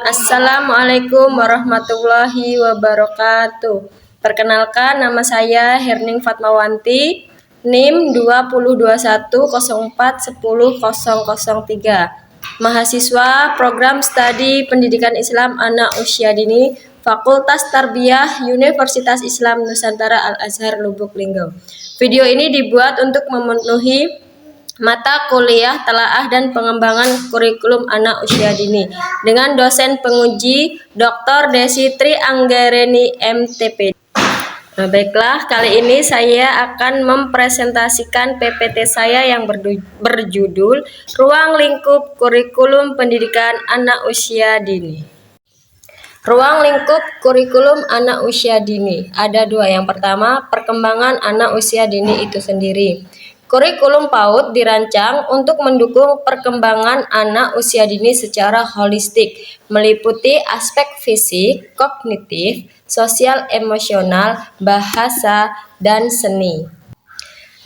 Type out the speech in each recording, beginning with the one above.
Assalamualaikum warahmatullahi wabarakatuh. Perkenalkan, nama saya Herning Fatmawanti, NIM 2021041003, mahasiswa Program Studi Pendidikan Islam Anak Usia Dini, Fakultas Tarbiyah Universitas Islam Nusantara Al-Azhar Lubuk Linggau. Video ini dibuat untuk memenuhi mata kuliah telaah dan pengembangan kurikulum anak usia dini dengan dosen penguji Dr. Desi Tri Anggareni MTP. Baiklah, kali ini saya akan mempresentasikan PPT saya yang berjudul Ruang Lingkup Kurikulum Pendidikan Anak Usia Dini. Ruang lingkup kurikulum anak usia dini ada dua. Yang pertama, perkembangan anak usia dini itu sendiri. Kurikulum PAUD dirancang untuk mendukung perkembangan anak usia dini secara holistik, meliputi aspek fisik, kognitif, sosial, emosional, bahasa, dan seni.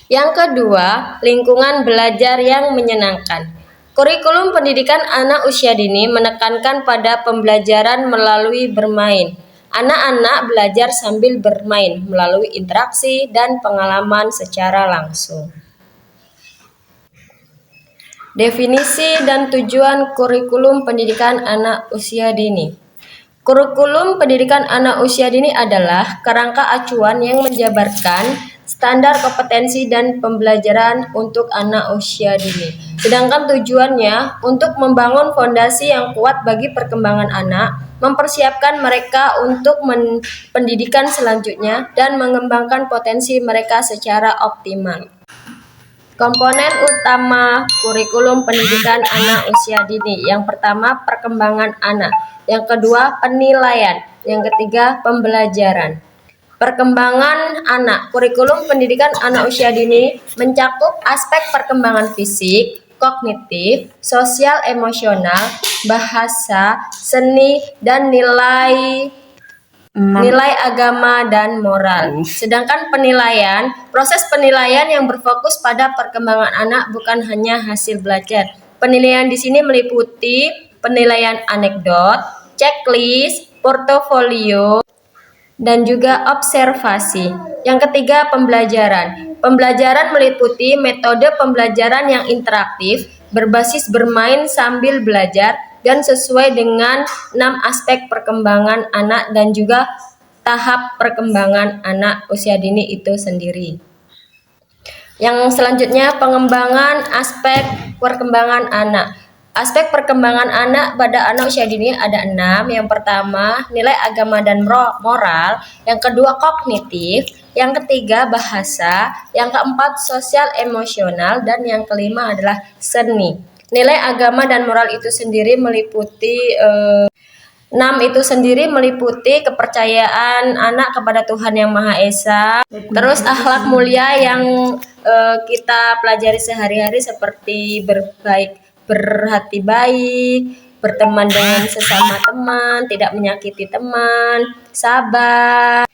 Yang kedua, lingkungan belajar yang menyenangkan. Kurikulum pendidikan anak usia dini menekankan pada pembelajaran melalui bermain. Anak-anak belajar sambil bermain melalui interaksi dan pengalaman secara langsung. Definisi dan tujuan kurikulum pendidikan anak usia dini. Kurikulum pendidikan anak usia dini adalah kerangka acuan yang menjabarkan standar kompetensi dan pembelajaran untuk anak usia dini. Sedangkan tujuannya untuk membangun fondasi yang kuat bagi perkembangan anak, mempersiapkan mereka untuk pendidikan selanjutnya, dan mengembangkan potensi mereka secara optimal. Komponen utama kurikulum pendidikan anak usia dini. Yang pertama, perkembangan anak. Yang kedua, penilaian. Yang ketiga, pembelajaran. Perkembangan anak. Kurikulum pendidikan anak usia dini mencakup aspek perkembangan fisik, kognitif, sosial, emosional, bahasa, seni, dan nilai agama dan moral. Sedangkan penilaian, proses penilaian yang berfokus pada perkembangan anak bukan hanya hasil belajar. Penilaian di sini meliputi penilaian anekdot, checklist, portofolio, dan juga observasi. Yang ketiga, pembelajaran. Pembelajaran meliputi metode pembelajaran yang interaktif, berbasis bermain sambil belajar, dan sesuai dengan 6 aspek perkembangan anak dan juga tahap perkembangan anak usia dini itu sendiri. Yang selanjutnya, pengembangan aspek perkembangan anak. Aspek perkembangan anak pada anak usia dini ada 6. Yang pertama, nilai agama dan moral. Yang kedua, kognitif. Yang ketiga, bahasa. Yang keempat, sosial emosional. Dan yang kelima adalah seni. Nilai agama dan moral itu sendiri meliputi 6 itu sendiri meliputi kepercayaan anak kepada Tuhan Yang Maha Esa. Terus akhlak mulia yang kita pelajari sehari-hari seperti berhati baik, berteman dengan sesama teman, tidak menyakiti teman, sabar,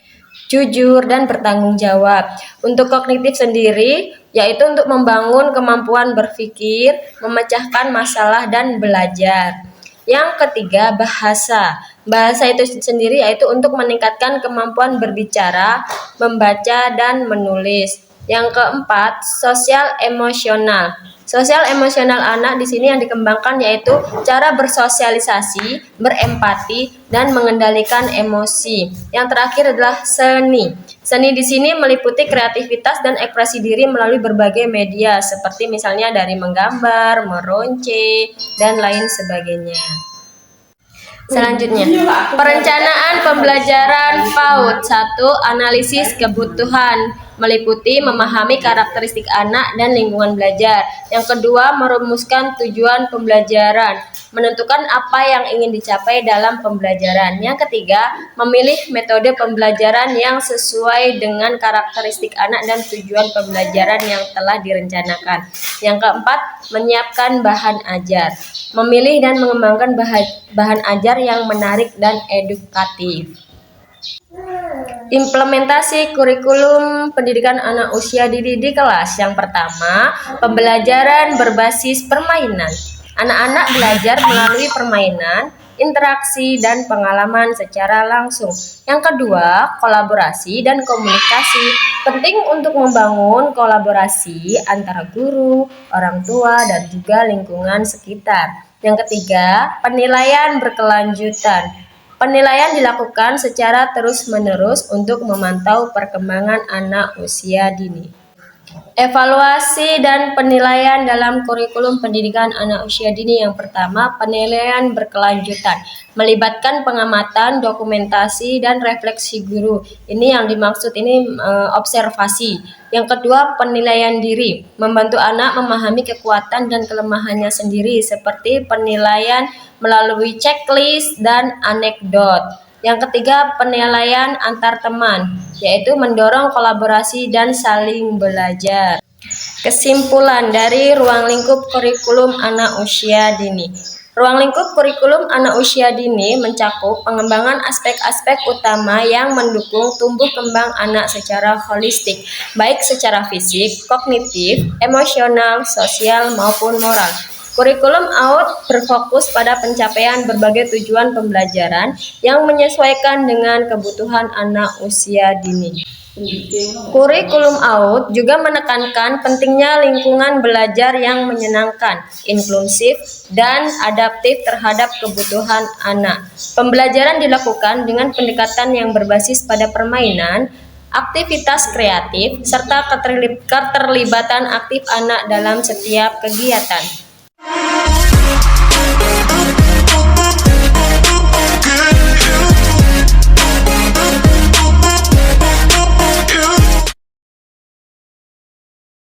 jujur, dan bertanggung jawab. Untuk kognitif sendiri, yaitu untuk membangun kemampuan berpikir, memecahkan masalah, dan belajar. Yang ketiga, bahasa. Bahasa itu sendiri yaitu untuk meningkatkan kemampuan berbicara, membaca, dan menulis. Yang keempat, sosial emosional. Sosial emosional anak di sini yang dikembangkan yaitu cara bersosialisasi, berempati, dan mengendalikan emosi. Yang terakhir adalah seni. Seni di sini meliputi kreativitas dan ekspresi diri melalui berbagai media seperti misalnya dari menggambar, meronce, dan lain sebagainya. Selanjutnya, perencanaan pembelajaran PAUD. 1. Analisis kebutuhan, meliputi memahami karakteristik anak dan lingkungan belajar. Yang kedua, merumuskan tujuan pembelajaran, menentukan apa yang ingin dicapai dalam pembelajaran. Yang ketiga, memilih metode pembelajaran yang sesuai dengan karakteristik anak dan tujuan pembelajaran yang telah direncanakan. Yang keempat, menyiapkan bahan ajar, memilih dan mengembangkan bahan ajar yang menarik dan edukatif. Implementasi kurikulum pendidikan anak usia dini di kelas. Yang pertama, pembelajaran berbasis permainan. Anak-anak belajar melalui permainan interaksi, dan pengalaman secara langsung. Yang kedua, kolaborasi dan komunikasi. Penting untuk membangun kolaborasi antara guru, orang tua, dan juga lingkungan sekitar. Yang ketiga, penilaian berkelanjutan. Penilaian dilakukan secara terus-menerus untuk memantau perkembangan anak usia dini. Evaluasi dan penilaian dalam kurikulum pendidikan anak usia dini. Yang pertama, penilaian berkelanjutan, melibatkan pengamatan, dokumentasi, dan refleksi guru. Ini yang dimaksud ini observasi. Yang kedua, penilaian diri, membantu anak memahami kekuatan dan kelemahannya sendiri, seperti penilaian melalui checklist dan anekdot. Yang ketiga, penilaian antar teman, yaitu mendorong kolaborasi dan saling belajar. Kesimpulan dari ruang lingkup kurikulum anak usia dini. Ruang lingkup kurikulum anak usia dini mencakup pengembangan aspek-aspek utama yang mendukung tumbuh kembang anak secara holistik, baik secara fisik, kognitif, emosional, sosial, maupun moral. Kurikulum AUD berfokus pada pencapaian berbagai tujuan pembelajaran yang menyesuaikan dengan kebutuhan anak usia dini. Kurikulum AUD juga menekankan pentingnya lingkungan belajar yang menyenangkan, inklusif, dan adaptif terhadap kebutuhan anak. Pembelajaran dilakukan dengan pendekatan yang berbasis pada permainan, aktivitas kreatif, serta keterlibatan aktif anak dalam setiap kegiatan.